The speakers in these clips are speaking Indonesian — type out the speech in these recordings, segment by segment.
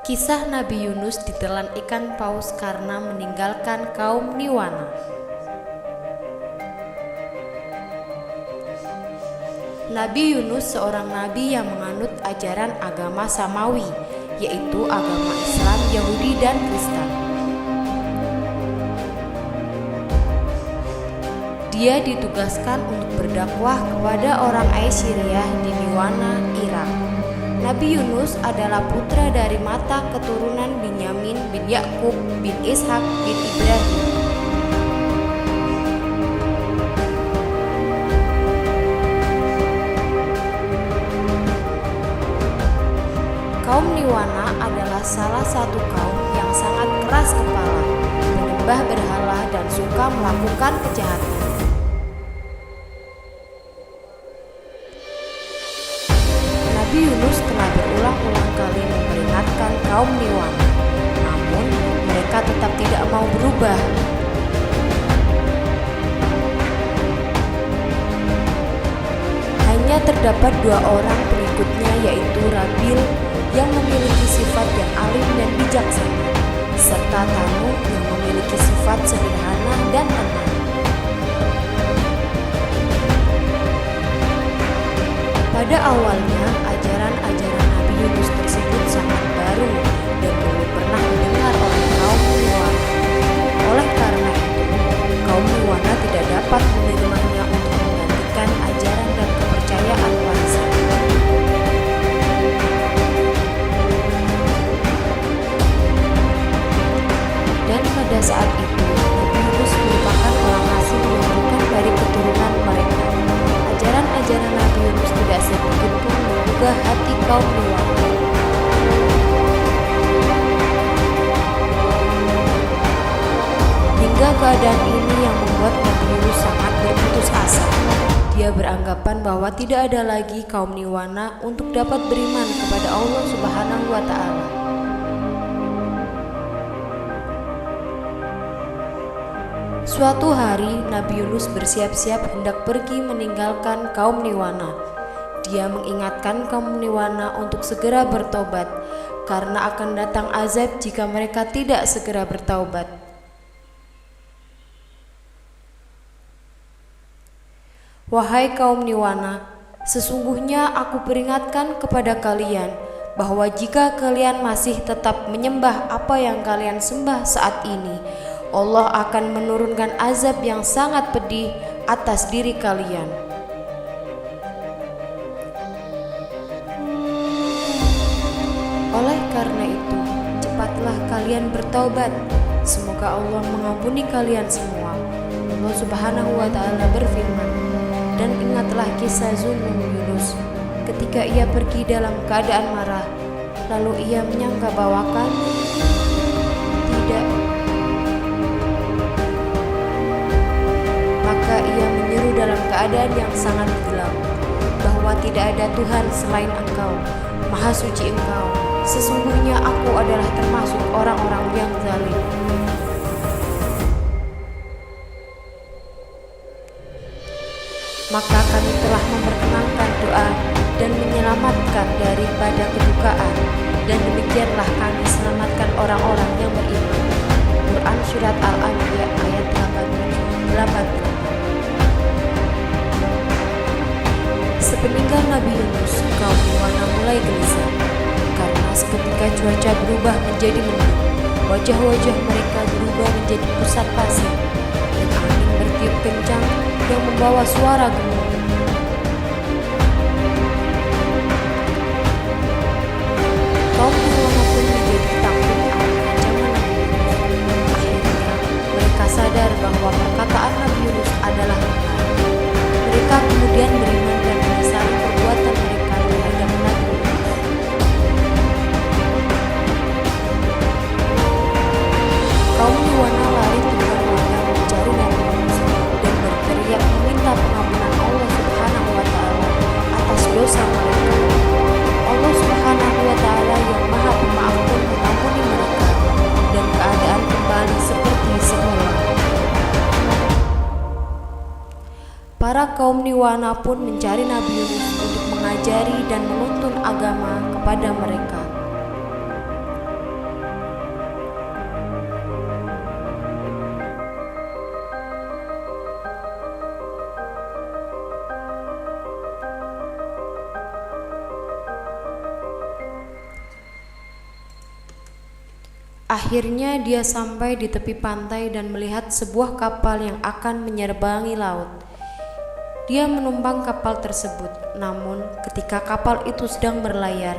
Kisah Nabi Yunus ditelan ikan paus karena meninggalkan kaum Niwana. Nabi Yunus seorang nabi yang menganut ajaran agama Samawi, yaitu agama Islam, Yahudi, dan Kristen. Dia ditugaskan untuk berdakwah kepada orang Assyria di Niwana, Irak. Nabi Yunus adalah putra dari mata keturunan Binyamin bin Yakub bin Ishak bin Ibrahim. Kaum Niwana adalah salah satu kaum yang sangat keras kepala, menyembah berhala dan suka melakukan kejahatan. Nabi Yunus telah berulang-ulang kali memperingatkan kaum Niwana, namun mereka tetap tidak mau berubah. Hanya terdapat dua orang pengikutnya, yaitu Rabil yang memiliki sifat yang alim dan bijaksana, serta Tanu yang memiliki sifat sederhana dan tenang. Pada awalnya, ajaran-ajaran Nabi Yunus tersebut sangat baru dan belum pernah didengar oleh kaum Niwana. Oleh karena itu, kaum Niwana tidak dapat menerimanya untuk menggantikan ajaran dan kepercayaan warisan. Dan pada saat itu, Nabi Yunus merupakan orang asing yang bukan dari keturunan mereka. Ajaran-ajaran Nabi Yunus tidak sedikit pun menggugah hati kaum Niwana. Hingga keadaan ini yang membuat Nabi Yunus sangat berputus asa. Dia beranggapan bahwa tidak ada lagi kaum Niwana untuk dapat beriman kepada Allah Subhanahu wa Ta'ala. Suatu hari, Nabi Yunus bersiap-siap hendak pergi meninggalkan kaum Niwana. Dia mengingatkan kaum Niwana untuk segera bertobat, karena akan datang azab jika mereka tidak segera bertaubat. Wahai kaum Niwana, sesungguhnya aku peringatkan kepada kalian bahwa jika kalian masih tetap menyembah apa yang kalian sembah saat ini, Allah akan menurunkan azab yang sangat pedih atas diri kalian. Oleh karena itu, cepatlah kalian bertaubat. Semoga Allah mengampuni kalian semua. Allah Subhanahu wa Ta'ala berfirman, dan ingatlah kisah Zunnun Yunus ketika ia pergi dalam keadaan marah, lalu ia menyangka bahwa kami tidak. Maka ia menyeru dalam keadaan yang sangat gelap bahwa tidak ada Tuhan selain Engkau, Maha Suci Engkau. Sesungguhnya aku adalah termasuk orang-orang yang zalim. Maka kami telah memperkenankan doa dan menyelamatkan daripada kedukaan, dan demikianlah kami selamatkan orang-orang yang beriman. Quran Surat Al-Anbiya ayat 87-88. Sepeninggal Nabi Yunus, kaum Niwana mulai gelisah, karena seketika cuaca berubah menjadi mendung. Wajah-wajah mereka berubah menjadi pusat pasir, dan angin bertiup kencang yang membawa suara gemuruh. Kaum Niwana pun menjadi takut akan ancaman Nabi Yunus. Akhirnya mereka sadar bahwa perkataan Nabi Yunus adalah benar. Mereka kemudian beriman dan menyesali perbuatan mereka terhadap Nabi Yunus. Kaum Niwana lari terbang-terbang mencari Nabi Yunus dan berteriak meminta pengampunan Allah Subhanahu wa Ta'ala atas dosa mereka. Allah Subhanahu wa Ta'ala yang Maha Pemaaf pun mengampuni mereka, dan keadaan kembali seperti semula. Para kaum Niwana pun mencari Nabi Yunus untuk mengajari dan menuntun agama kepada mereka. Akhirnya dia sampai di tepi pantai dan melihat sebuah kapal yang akan menyerbangi laut. Dia menumpang kapal tersebut, namun ketika kapal itu sedang berlayar,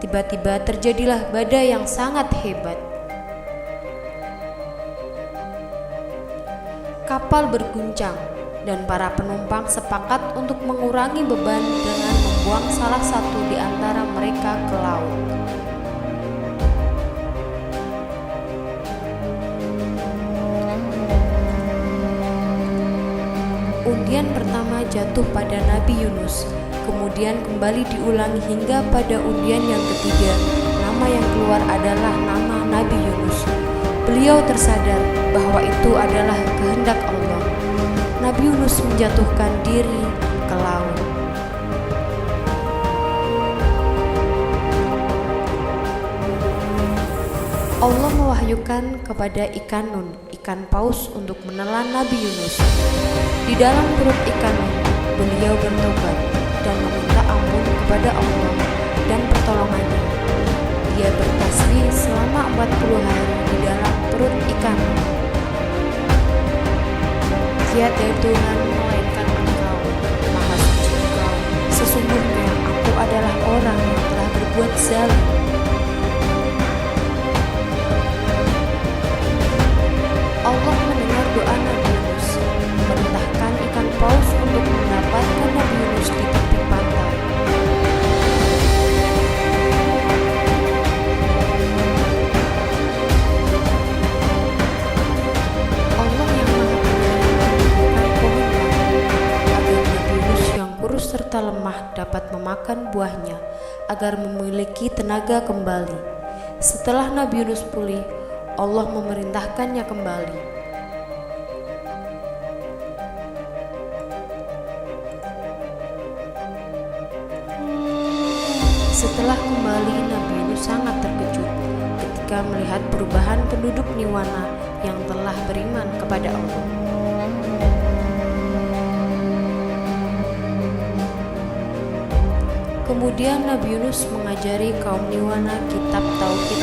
tiba-tiba terjadilah badai yang sangat hebat. Kapal berguncang dan para penumpang sepakat untuk mengurangi beban dengan membuang salah satu di antara mereka ke laut. Undian pertama jatuh pada Nabi Yunus, kemudian kembali diulangi hingga pada undian yang ketiga. Nama yang keluar adalah nama Nabi Yunus. Beliau tersadar bahwa itu adalah kehendak Allah. Nabi Yunus menjatuhkan diri ke laut. Allah mewahyukan kepada ikan nun, ikan paus, untuk menelan Nabi Yunus. Di dalam perut ikan nun, beliau bertobat dan meminta ampun kepada Allah dan pertolongannya. Dia bertasbih selama 40 hari di dalam perut ikan nun. Tiada Tuhan melainkan Engkau, Maha Suci Engkau. Sesungguhnya aku adalah orang yang telah berbuat zalim. Allah mendengar doa Nabi Yunus, memerintahkan ikan paus untuk mendapatkan Nabi Yunus di tepi pantai. Allah yang Maha Penyayang memberikan pohon agar Nabi Yunus yang kurus serta lemah dapat memakan buahnya, agar memiliki tenaga kembali. Setelah Nabi Yunus pulih, Allah memerintahkannya kembali. Setelah kembali, Nabi Yunus sangat terkejut ketika melihat perubahan penduduk Niwana yang telah beriman kepada Allah. Kemudian Nabi Yunus mengajari kaum Niwana kitab Tauhid